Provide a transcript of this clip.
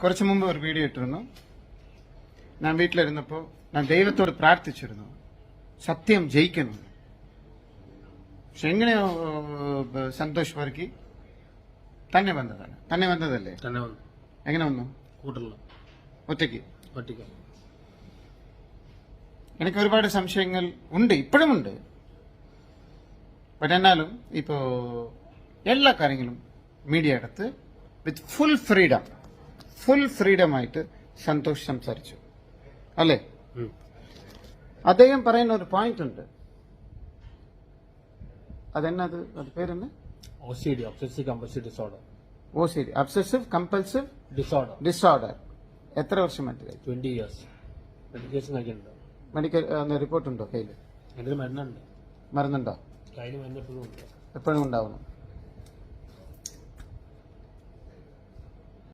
കുറച്ചു മുമ്പ് ഒരു വീഡിയോ ഇട്ടിരുന്നു. ഞാൻ വീട്ടിലിരുന്നപ്പോൾ ഞാൻ ദൈവത്തോട് പ്രാർത്ഥിച്ചിരുന്നു സത്യം ജയിക്കണം. പക്ഷെ എങ്ങനെയോ സന്തോഷ് വർക്കി തന്നെ വന്നതല്ലേ? എങ്ങനെ വന്നു? ഒറ്റയ്ക്ക്. എനിക്ക് ഒരുപാട് സംശയങ്ങൾ ഉണ്ട്, ഇപ്പോഴും ഉണ്ട്. പക്ഷെ എന്നാലും ഇപ്പോ എല്ലാ കാര്യങ്ങളും മീഡിയ എടുത്ത് വിത്ത് ഫുൾ ഫ്രീഡം ആയിട്ട് സന്തോഷ് സംസാരിച്ചു അല്ലേ? അദ്ദേഹം പറയുന്ന ഒരു പോയിന്റ് ഉണ്ട്. അതെന്നത് അത് പേരെന്ന്? OCD, obsessive compulsive disorder. OCD, obsessive compulsive disorder. എത്ര വർഷം മറ്റേ? 20 years. മെഡിക്കേഷൻ കഴിക്കുന്നുണ്ട്. മെഡിക്കൽ റിപ്പോർട്ട് ഉണ്ടോ കയ്യിൽ? അതിന് മരുന്നുണ്ട്. മരുന്നുണ്ടോ? കയ്യിൽ മരുന്ന് എപ്പോഴും ഉണ്ട്. എപ്പോഴും ഉണ്ടാവണം.